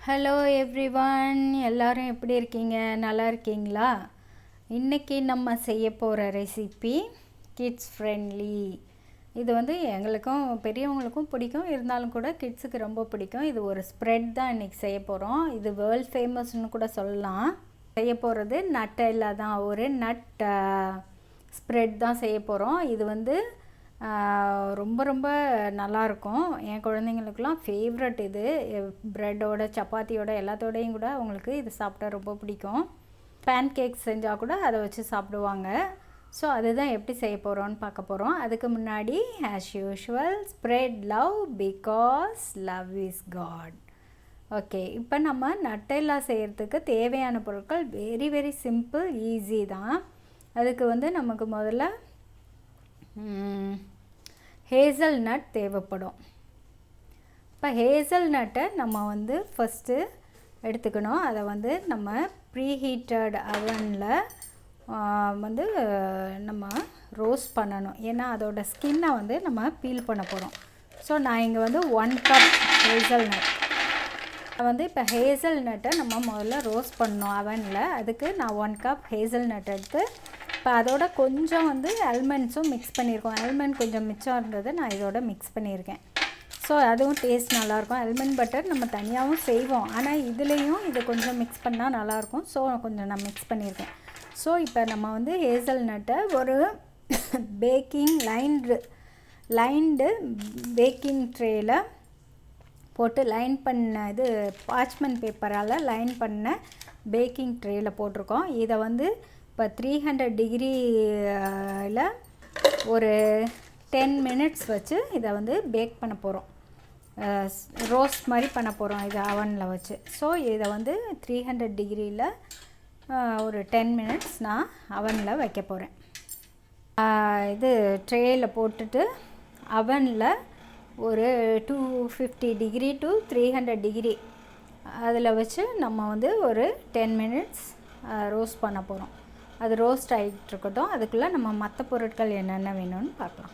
Hello everyone, எல்லாரும் எப்படி இருக்கீங்க? நல்லா இருக்கீங்களா? இன்றைக்கி நம்ம செய்ய போகிற ரெசிபி கிட்ஸ் ஃப்ரெண்ட்லி. இது வந்து எங்களுக்கும் பெரியவங்களுக்கும் பிடிக்கும், இருந்தாலும் கூட கிட்ஸுக்கு ரொம்ப பிடிக்கும். இது ஒரு ஸ்ப்ரெட் தான் இன்றைக்கி செய்ய போகிறோம். இது வேர்ல்ட் ஃபேமஸ்னு கூட சொல்லலாம். செய்ய போகிறது நட்டெல்லா தான். ஒரு நட் ஸ்ப்ரெட் தான் செய்ய போகிறோம். இது வந்து ரொம்ப ரொம்ப நல்லாயிருக்கும். என் குழந்தைங்களுக்குலாம் ஃபேவரட் இது. ப்ரெட்டோட சப்பாத்தியோட எல்லாத்தோடையும் கூட அவங்களுக்கு இது சாப்பிட்டா ரொம்ப பிடிக்கும். பேன் கேக்ஸ் செஞ்சால் கூட அதை வச்சு சாப்பிடுவாங்க. ஸோ அதுதான் எப்படி செய்ய போகிறோன்னு பார்க்க போகிறோம். அதுக்கு முன்னாடி as usual spread love because love is God. Okay, இப்போ நம்ம நட்டெல்லா செய்கிறதுக்கு தேவையான பொருட்கள் வெரி வெரி சிம்பிள், ஈஸி தான். அதுக்கு வந்து நமக்கு முதல்ல ஹேசல்நட் தேவைப்படும். இப்போ ஹேசல்நட்டை நம்ம வந்து ஃபஸ்ட்டு எடுத்துக்கணும். அதை வந்து நம்ம ப்ரீஹீட்டட் அவனில் வந்து நம்ம ரோஸ்ட் பண்ணணும். ஏன்னா அதோட ஸ்கின்னை வந்து நம்ம பீல் பண்ண போகிறோம். ஸோ நான் இங்கே வந்து 1 கப் ஹேசல்நட் வந்து இப்போ ஹேசல்நட்டை நம்ம முதல்ல ரோஸ்ட் பண்ணணும் அவனில். அதுக்கு நான் 1 கப் ஹேசல்நட் எடுத்து இப்போ அதோட கொஞ்சம் வந்து ஆல்மண்ட்ஸும் மிக்ஸ் பண்ணியிருக்கோம். ஆல்மண்ட் கொஞ்சம் மிச்சம் இருந்தது, நான் இதோட மிக்ஸ் பண்ணியிருக்கேன். ஸோ அதுவும் டேஸ்ட் நல்லாயிருக்கும். ஆல்மண்ட் பட்டர் நம்ம தனியாகவும் செய்வோம், ஆனால் இதுலேயும் இதை கொஞ்சம் மிக்ஸ் பண்ணால் நல்லாயிருக்கும். ஸோ கொஞ்சம் நான் மிக்ஸ் பண்ணியிருக்கேன். ஸோ இப்போ நம்ம வந்து ஹேசல்நட்டை ஒரு பேக்கிங் லைன்டு பேக்கிங் ட்ரேயில் போட்டு லைன் பண்ண இது பார்ச்மெண்ட் பேப்பரால் லைன் பண்ண பேக்கிங் ட்ரேயில் போட்டிருக்கோம். இதை வந்து இப்போ 300 டிகிரியில் ஒரு 10 மினிட்ஸ் வச்சு இதை வந்து பேக் பண்ண போகிறோம். ரோஸ்ட் மாதிரி பண்ண போகிறோம் இதை அவனில் வச்சு. ஸோ இதை வந்து 300 டிகிரியில் ஒரு 10 மினிட்ஸ் நான் அவனில் வைக்க போகிறேன். இது ட்ரேயில் போட்டுட்டு அவனில் ஒரு 250 டிகிரி டு 300 டிகிரி அதில் வச்சு நம்ம வந்து ஒரு 10 மினிட்ஸ் ரோஸ்ட் பண்ண போகிறோம். அது ரோஸ்ட் ஆகிட்டு இருக்கட்டும். அதுக்குள்ளே நம்ம மற்ற பொருட்கள் என்னென்ன வேணும்னு பார்க்கலாம்.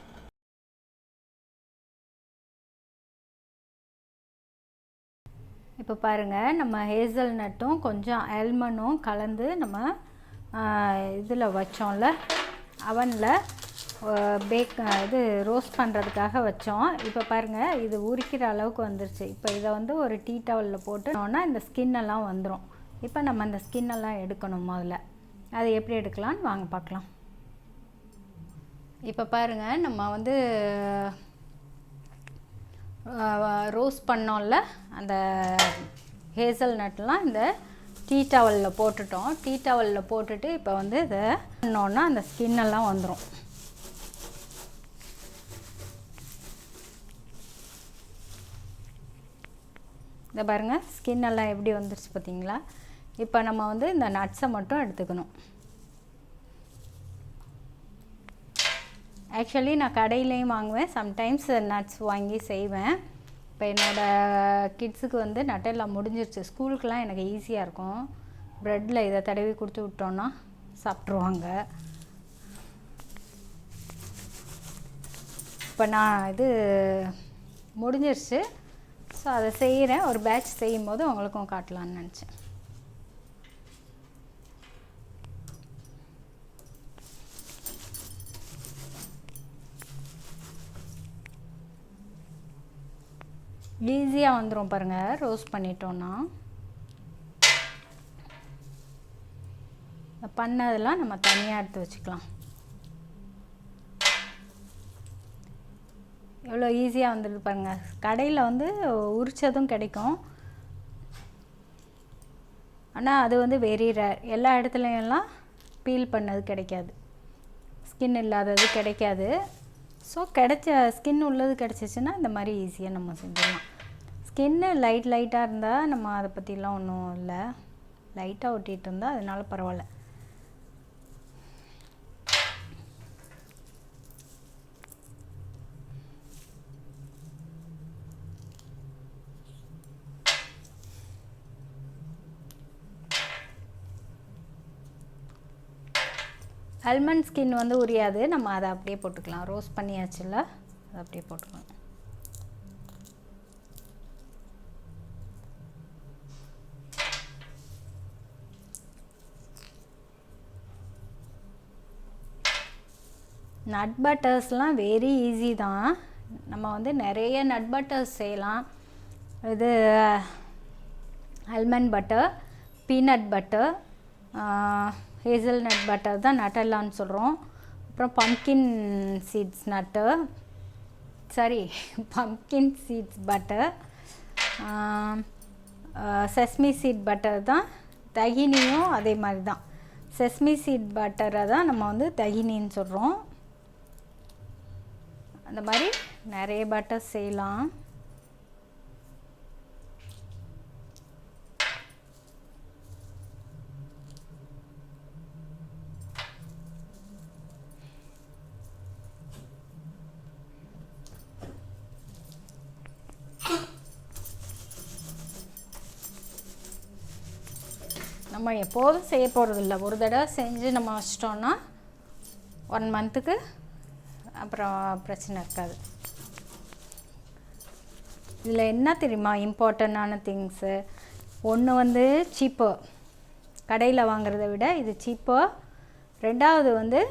இப்போ பாருங்கள், நம்ம ஹேசல்நட்டும் கொஞ்சம் ஆல்மண்டும் கலந்து நம்ம இதில் வச்சோம்ல அவனில் இது ரோஸ்ட் பண்ணுறதுக்காக வச்சோம். இப்போ பாருங்கள், இது உரிக்கிற அளவுக்கு வந்துருச்சு. இப்போ இதை வந்து ஒரு டீ டவலில் போட்டோன்னா இந்த ஸ்கின்னெல்லாம் வந்துடும். இப்போ நம்ம அந்த ஸ்கின்னெல்லாம் எடுக்கணும். முதல்ல அதை எப்படி எடுக்கலான்னு வாங்க பார்க்கலாம். இப்போ பாருங்கள், நம்ம வந்து ரோஸ்ட் பண்ணோம்ல அந்த ஹேசல்நட்லாம் இந்த டீ டவலில் போட்டுட்டோம். டீ டவலில் போட்டுட்டு இப்போ வந்து இதை பண்ணோன்னா அந்த ஸ்கின்னெல்லாம் வந்துடும். இதை பாருங்கள், ஸ்கின்னெல்லாம் எப்படி வந்துருச்சு பார்த்தீங்களா? இப்போ நம்ம வந்து இந்த நட்ஸை மட்டும் எடுத்துக்கணும். ஆக்சுவலி நான் கடையிலையும் வாங்குவேன், சம்டைம்ஸ் நட்ஸ் வாங்கி செய்வேன். இப்போ என்னோடய கிட்ஸுக்கு வந்து நட்டெல்லா முடிஞ்சிருச்சு. ஸ்கூலுக்கெலாம் எனக்கு ஈஸியாக இருக்கும். ப்ரெட்டில் இதை தடவி கொடுத்து விட்டோன்னா சாப்பிட்ருவாங்க. இப்போ நான் இது முடிஞ்சிருச்சு. ஸோ அதை செய்கிறேன். ஒரு பேட்ச் செய்யும் போது உங்களுக்கும் காட்டலான்னு நினச்சேன். ஈஸியாக வந்துடும் பாருங்கள், ரோஸ்ட் பண்ணிட்டோன்னா. பண்ணதெல்லாம் நம்ம தனியாக எடுத்து வச்சுக்கலாம். எவ்வளோ ஈஸியாக வந்துடுது பாருங்கள். கடையில் வந்து உரிச்சதும் கிடைக்கும், ஆனால் அது வந்து வெரி ரேர். எல்லா இடத்துலையெல்லாம் பீல் பண்ணது கிடைக்காது, ஸ்கின் இல்லாதது கிடைக்காது. ஸோ கிடைச்ச ஸ்கின் உள்ளது கிடச்சிச்சின்னா இந்த மாதிரி ஈஸியாக நம்ம செஞ்சிடலாம். ஸ்கின்னு லைட்டாக இருந்தால் நம்ம அதை பற்றிலாம் ஒன்றும் இல்லை. லைட்டாக ஒட்டிகிட்டு இருந்தால் அதனால பரவாயில்ல. ஆல்மண்ட் ஸ்கின் வந்து உரியாது, நம்ம அதை அப்படியே போட்டுக்கலாம். ரோஸ்ட் பண்ணியாச்சுல, அதை அப்படியே போட்டுக்கலாம். நட் பட்டர்ஸ்லாம் வெரி ஈஸி தான். நம்ம வந்து நிறைய நட் பட்டர்ஸ் செய்யலாம். இது almond butter, peanut butter, hazelnut butter தான் நட்டெல்லான்னு சொல்கிறோம். அப்புறம் pumpkin seeds nut, sorry pumpkin seeds butter, sesame seed butter தான் தகினியும் அதே மாதிரி தான். செஸ்மி சீட் பட்டரை தான் நம்ம வந்து தகினின்னு சொல்கிறோம். அந்த மாதிரி நிறைய பட்டர் செய்யலாம். நம்ம எப்போதும் செய்ய போகிறதில்ல, ஒரு தடவை செஞ்சு நம்ம வச்சிட்டோன்னா 1 மந்த்துக்கு அப்புறம் பிரச்சனை இருக்காது. இதில் என்ன தெரியுமா இம்பார்ட்டண்ட்டான திங்ஸு, ஒன்று வந்து சீப்பர், கடையில் வாங்குறத விட இது சீப்பர். ரெண்டாவது வந்து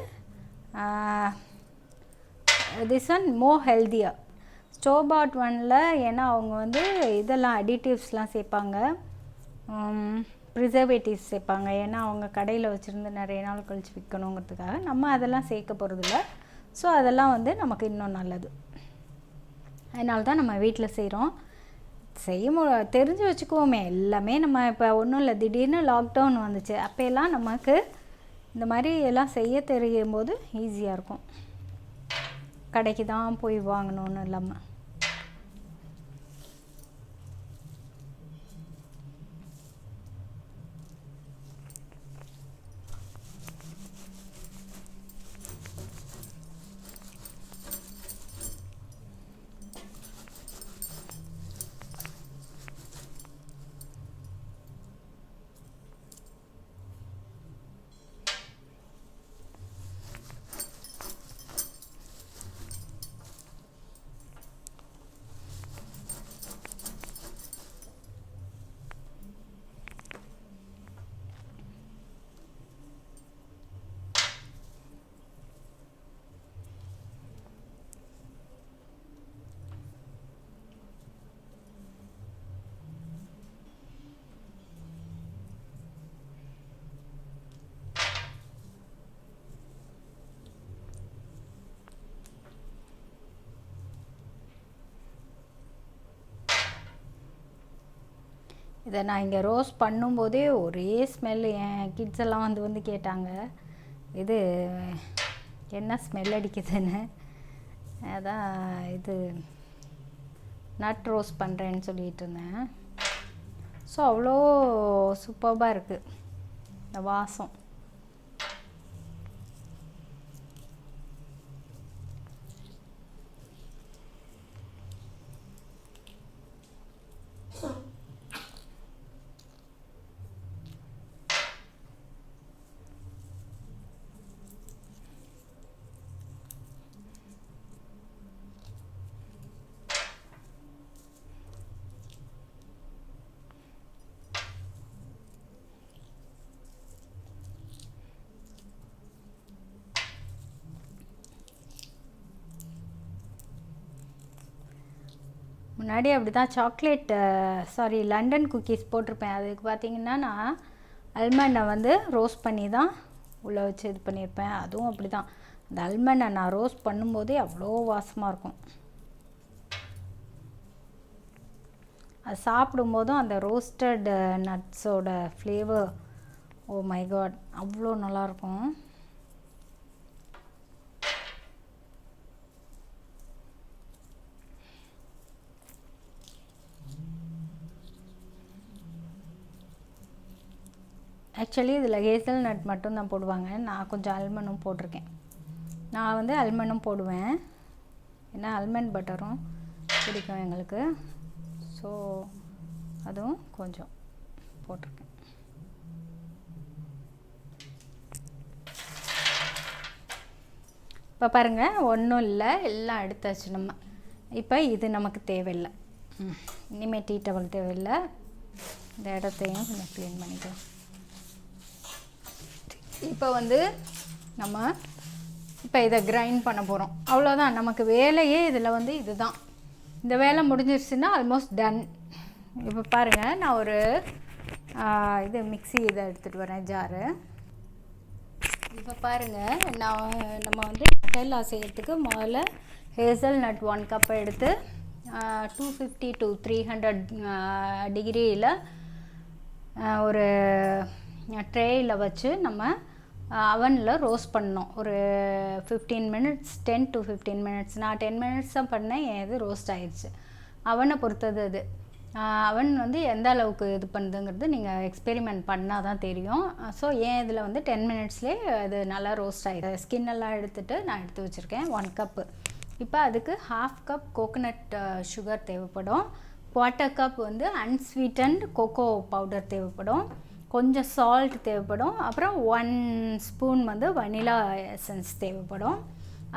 this one more healthier. Store bought ஒன்னில் ஏன்னா அவங்க வந்து இதெல்லாம் அடிட்டிவ்ஸ்லாம் சேர்ப்பாங்க, ப்ரிசர்வேட்டிவ்ஸ் சேர்ப்பாங்க. ஏன்னா அவங்க கடையில் வச்சுருந்து நிறைய நாள் கழித்து விற்கணுங்கிறதுக்காக. நம்ம அதெல்லாம் சேர்க்க போகிறதில்ல. ஸோ அதெல்லாம் வந்து நமக்கு இன்னும் நல்லது. அதனால தான் நம்ம வீட்டில் செய்கிறோம். தெரிஞ்சு வச்சுக்குவோமே எல்லாமே. நம்ம இப்போ ஒன்றும் இல்லை, திடீர்னு லாக்டவுன் வந்துச்சு, அப்போல்லாம் நமக்கு இந்த மாதிரி எல்லாம் செய்ய தெரியும் போது ஈஸியாக இருக்கும். கடைக்கு தான் போய் வாங்கணுன்னு இல்லாமல். இதை நான் இங்கே ரோஸ்ட் பண்ணும்போதே ஒரே ஸ்மெல். என் கிட்ஸ் எல்லாம் வந்து கேட்டாங்க, இது என்ன ஸ்மெல் அடிக்குதுன்னு. அதான் இது நட் ரோஸ்ட் பண்ணுறேன்னு சொல்லிகிட்டு இருந்தேன். ஸோ அவ்வளோ சூப்பராக இருக்குது இந்த வாசம். முன்னாடி அப்படி தான் சாக்லேட் லண்டன் குக்கீஸ் போட்டிருப்பேன். அதுக்கு பார்த்திங்கன்னா நான் அல்மண்டை வந்து ரோஸ்ட் பண்ணி தான் உள்ளே வச்சு இது பண்ணியிருப்பேன். அதுவும் அப்படி தான், அந்த அல்மண்டை நான் ரோஸ்ட் பண்ணும்போதே அவ்வளோ வாசமாக இருக்கும். அது சாப்பிடும்போதும் அந்த ரோஸ்டட் நட்ஸோட ஃப்ளேவர், ஓ மை காட், அவ்வளோ நல்லாயிருக்கும். ஆக்சுவலி இதில் ஹேசல்நட் மட்டும்தான் போடுவாங்க. நான் கொஞ்சம் அல்மண்டும் போட்டிருக்கேன். நான் வந்து அல்மண்டும் போடுவேன், ஏன்னா அல்மண்ட் பட்டரும் பிடிக்கும் எங்களுக்கு. ஸோ அதுவும் கொஞ்சம் போட்டிருக்கேன். இப்போ பாருங்கள், ஒன்றும் இல்லை, எல்லாம் எடுத்தாச்சு நம்ம. இப்போ இது நமக்கு தேவையில்லை, இனிமேல் டீ டவல் தேவையில்லை. இந்த இடத்தையும் கொஞ்சம் க்ளீன் பண்ணிக்கலாம். இப்போ வந்து நம்ம இப்போ இதை கிரைண்ட் பண்ண போகிறோம். அவ்வளோதான், நமக்கு வேலையே இதில் வந்து இதுதான். இந்த வேலை முடிஞ்சிருச்சுன்னா ஆல்மோஸ்ட் டன். இப்போ பாருங்கள், நான் ஒரு இது மிக்ஸி இதை எடுத்துகிட்டு வரேன், ஜாரு. இப்போ பாருங்கள், நம்ம வந்து நட்டெல்லா செய்கிறதுக்கு முதல்ல ஹேசல்நட் 1 கப் எடுத்து 250 to 300 டிகிரியில் ஒரு ட்ரேயில் வச்சு நம்ம அவனில் ரோஸ்ட் பண்ணோம். ஒரு 15 மினிட்ஸ், 10 to 15 மினிட்ஸ். நான் 10 மினிட்ஸ் தான் பண்ணேன், என் இது ரோஸ்ட் ஆயிடுச்சு. அவனை பொறுத்தது அது. அவன் வந்து எந்த அளவுக்கு இது பண்ணுதுங்கிறது நீங்கள் எக்ஸ்பெரிமெண்ட் பண்ணால் தான் தெரியும். ஸோ ஏன் இதில் வந்து 10 மினிட்ஸ்லேயே அது நல்லா ரோஸ்ட் ஆகிடுது. ஸ்கின்னெல்லாம் எடுத்துகிட்டு நான் எடுத்து வச்சுருக்கேன் 1 கப்பு. இப்போ அதுக்கு 1/2 கப் கோகோனட் சுகர் தேவைப்படும். 1/4 கப் வந்து அன்ஸ்வீட்டன்ட் கோகோ பவுடர் தேவைப்படும். கொஞ்சம் சால்ட் தேவைப்படும். அப்புறம் 1 ஸ்பூன் வந்து வனிலா எசன்ஸ் தேவைப்படும்.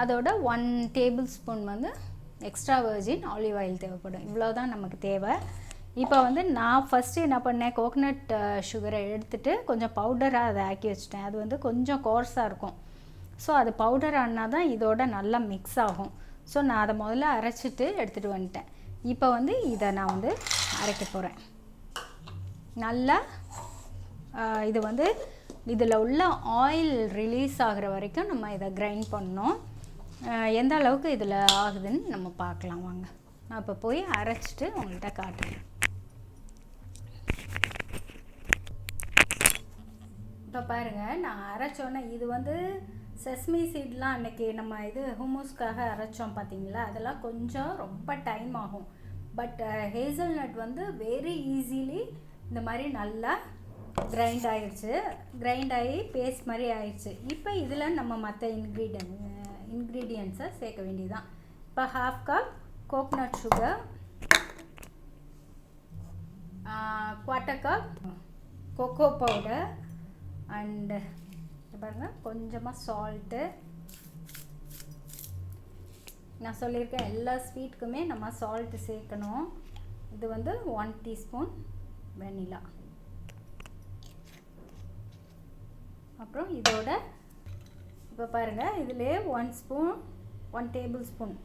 அதோட 1 டேபிள் ஸ்பூன் வந்து எக்ஸ்ட்ரா வெர்ஜின் ஆலிவ் ஆயில் தேவைப்படும். இவ்வளோ தான் நமக்கு தேவை. இப்போ வந்து நான் ஃபஸ்ட்டு என்ன பண்ணேன், கோகோனட் சுகரை எடுத்துகிட்டு கொஞ்சம் பவுடராக அதை ஆக்கி வச்சுட்டேன். அது வந்து கொஞ்சம் கோர்ஸாக இருக்கும். ஸோ அது பவுடர் ஆனால் தான் இதோட நல்லா மிக்ஸ் ஆகும். ஸோ நான் அதை முதல்ல அரைச்சிட்டு எடுத்துகிட்டு வந்துட்டேன். இப்போ வந்து இதை நான் வந்து அரைக்க போகிறேன். நல்லா இது வந்து இதில் உள்ள ஆயில் ரிலீஸ் ஆகிற வரைக்கும் நம்ம இதை கிரைண்ட் பண்ணணும். எந்த அளவுக்கு இதில் ஆகுதுன்னு நம்ம பார்க்கலாம் வாங்க. நான் இப்போ போய் அரைச்சிட்டு உங்கள்கிட்ட காட்டுறேன். இப்போ பாருங்கள், நான் அரைச்சோன்னே இது வந்து செஸ்மி சீட்லாம் அன்றைக்கி நம்ம இது ஹுமூஸ்க்காக அரைச்சோம் பார்த்தீங்களா, அதெல்லாம் கொஞ்சம் ரொம்ப டைம் ஆகும். பட் ஹேசல்நட் வந்து வெரி ஈஸிலி இந்த மாதிரி நல்லா கிரைண்ட் ஆகிடுச்சு. கிரைண்ட் ஆகி பேஸ்ட் மாதிரி ஆயிடுச்சு. இப்போ இதில் நம்ம மற்ற இன்க்ரீடியன்ட்ஸை சேர்க்க வேண்டியதுதான். இப்போ 1/2 cup coconut sugar, 1/4 cup cocoa powder and பாருங்கள் கொஞ்சமாக சால்ட்டு. நான் சொல்லியிருக்கேன் எல்லா ஸ்வீட்டுக்குமே நம்ம சால்ட்டு சேர்க்கணும். இது வந்து 1 டீஸ்பூன் வெனிலா. அப்புறம் இதோட இப்போ பாருங்கள், இதிலே 1 table spoon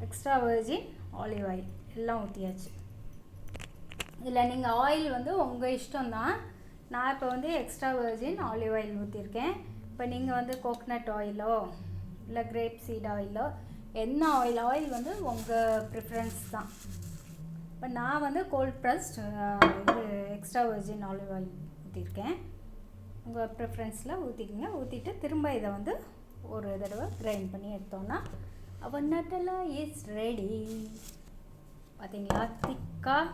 extra virgin olive oil எல்லாம் ஊற்றியாச்சு. இதில் நீங்கள் ஆயில் வந்து உங்கள் இஷ்டம்தான். நான் இப்போ வந்து எக்ஸ்ட்ரா வெர்ஜின் ஆலிவ் ஆயில் ஊற்றிருக்கேன். இப்போ நீங்கள் வந்து கோகோனட் ஆயிலோ இல்லை கிரேப் சீட் ஆயிலோ என்ன ஆயில் வந்து உங்கள் ப்ரிஃபரன்ஸ் தான். இப்போ நான் வந்து கோல்ட் ப்ரெஸ்ட் இது எக்ஸ்ட்ரா வெர்ஜின் ஆலிவ் ஆயில் ஊற்றிருக்கேன். உங்கள் ப்ரிஃபரன்ஸில் ஊற்றிக்கிங்க. ஊற்றிட்டு திரும்ப இதை வந்து ஒரு தடவை கிரைண்ட் பண்ணி எடுத்தோன்னா அவன் நட்டெல்லா இஸ் ரெடி. பார்த்தீங்களா, திக்காக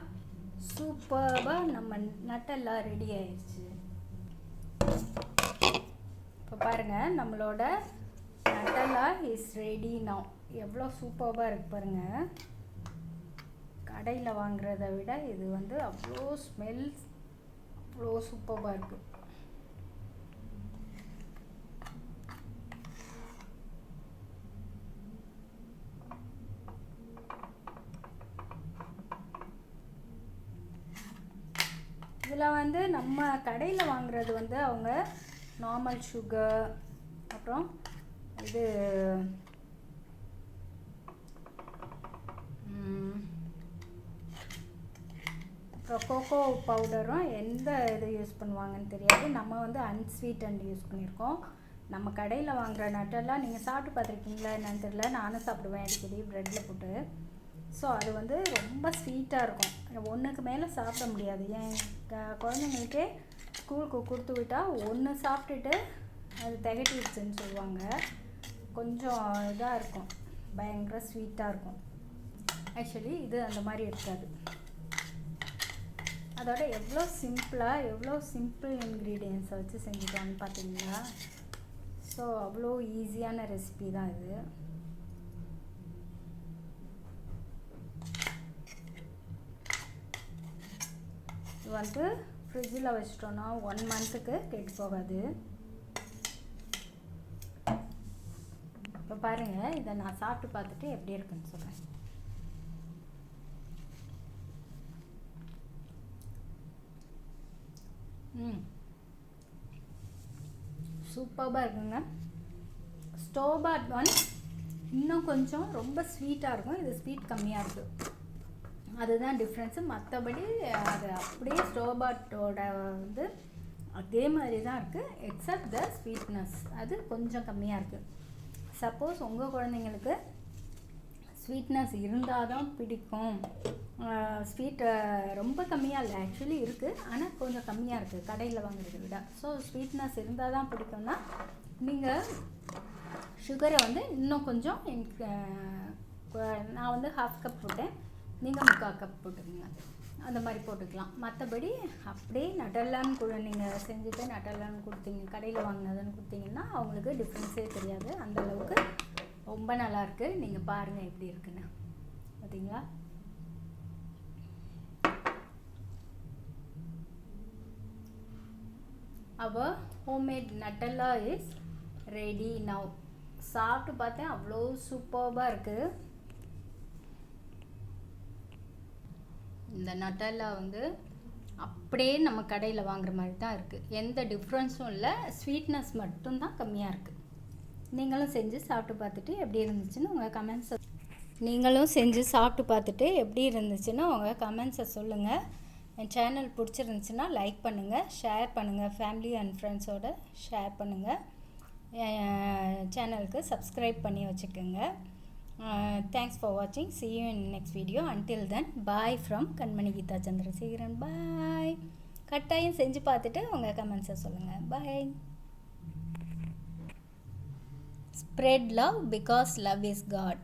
சூப்பராக நம்ம நட்டெல்லா ரெடி ஆயிடுச்சு. இப்போ பாருங்கள், நம்மளோட நட்டெல்லா இஸ் ரெடி நவ். எவ்வளோ சூப்பராக இருக்குது பாருங்கள். கடையில் வாங்குறத விட இது வந்து அவ்வளோ ஸ்மெல் அவ்வளோ சூப்பராக இருக்குது. இதில் வந்து நம்ம கடையில் வாங்குறது வந்து அவங்க நார்மல் சுகர், அப்புறம் இது அப்புறம் கோகோ பவுடரும் எந்த இது யூஸ் பண்ணுவாங்கன்னு தெரியாது. நம்ம வந்து அன்ஸ்வீட்டன்ட் யூஸ் பண்ணியிருக்கோம். நம்ம கடையில் வாங்குகிற நட்டெல்லாம் நீங்கள் சாப்பிட்டு பார்த்துருக்கீங்களா என்னன்னு தெரியல. நானும் சாப்பிடுவேன் அடிக்கடி ப்ரெட்டில் போட்டு. ஸோ அது வந்து ரொம்ப ஸ்வீட்டாக இருக்கும். ஒன்றுக்கு மேலே சாப்பிட முடியாது. என் குழந்தைங்களுக்கே ஸ்கூலுக்கு கொடுத்து விட்டால் ஒன்று சாப்பிட்டுட்டு அது திகட்டிடுச்சுன்னு சொல்லுவாங்க. கொஞ்சம் இதாக இருக்கும், பயங்கர ஸ்வீட்டாக இருக்கும். ஆக்சுவலி இது அந்த மாதிரி இருக்காது. அதோட எவ்வளோ சிம்பிள் இன்க்ரீடியன்ஸை வச்சு செஞ்சுட்டோன்னு பார்த்தீங்களா. ஸோ அவ்வளோ ஈஸியான ரெசிபி தான் இது. இது வந்து ஃப்ரிட்ஜில் வச்சிட்டோன்னா 1 மந்த்துக்கு கெட்டு போகாது. இப்போ பாருங்கள், இதை நான் சாப்பிட்டு பார்த்துட்டு எப்படி இருக்குன்னு சொல்கிறேன். சூப்பராக இருக்குங்க. ஸ்டோர் பாட் ஒன் இன்னும் கொஞ்சம் ரொம்ப ஸ்வீட்டாக இருக்கும், இது ஸ்வீட் கம்மியாக இருக்குது, அதுதான் டிஃப்ரென்ஸு. மற்றபடி அது அப்படியே ஸ்டோர் பாட்டோட வந்து அதே மாதிரி தான் இருக்குது, எக்ஸப்ட் த ஸ்வீட்னஸ் அது கொஞ்சம் கம்மியாக இருக்குது. சப்போஸ் உங்கள் குழந்தைங்களுக்கு ஸ்வீட்னஸ் இருந்தால் தான் பிடிக்கும், ஸ்வீட்டு ரொம்ப கம்மியாக இல்லை, ஆக்சுவலி இருக்குது, ஆனால் கொஞ்சம் கம்மியாக இருக்குது கடையில் வாங்குறதை விட. ஸோ ஸ்வீட்னஸ் இருந்தால் தான் பிடிக்கும்னா நீங்கள் சுகரை வந்து இன்னும் கொஞ்சம் நான் வந்து 1/2 கப் போட்டேன், நீங்கள் 3/4 கப் போட்டுக்கோங்க, அந்த மாதிரி போட்டுக்கலாம். மற்றபடி அப்படியே நட்டல்லான்னு நீங்கள் செஞ்சுட்டு நட்டல்லான்னு கொடுத்தீங்க, கடையில் வாங்கினதுன்னு கொடுத்தீங்கன்னா அவங்களுக்கு டிஃப்ரென்ஸே தெரியாது, அந்தளவுக்கு ரொம்ப நல்லாயிருக்கு. நீங்கள் பாருங்கள் எப்படி இருக்குன்னு, பார்த்தீங்களா? our homemade Nutella is ready now. சாப்பிட்டு பார்த்தேன், அவ்வளோ சூப்பராக இருக்குது. இந்த நட்டல்லா வந்து அப்படியே நம்ம கடையில் வாங்குற மாதிரி தான் இருக்குது, எந்த டிஃப்ரென்ஸும் இல்லை, ஸ்வீட்னஸ் மட்டும்தான் கம்மியாக இருக்குது. நீங்களும் செஞ்சு சாப்பிட்டு பார்த்துட்டு எப்படி இருந்துச்சுன்னு உங்கள் கமெண்ட்ஸை சொல்லுங்கள். என் சேனல் பிடிச்சிருந்துச்சுன்னா லைக் பண்ணுங்கள், ஷேர் பண்ணுங்கள், ஃபேமிலி அண்ட் ஃப்ரெண்ட்ஸோடு ஷேர் பண்ணுங்கள், சேனலுக்கு சப்ஸ்கிரைப் பண்ணி வச்சுக்கோங்க. Thanks for watching. See you in next video. Until then, bye from Kanmani Geetha Chandrasekharan. Bye. கட்டாயம் செஞ்சு பார்த்துட்டு உங்கள் கமெண்ட்ஸை சொல்லுங்கள். Bye. Spread love because love is God.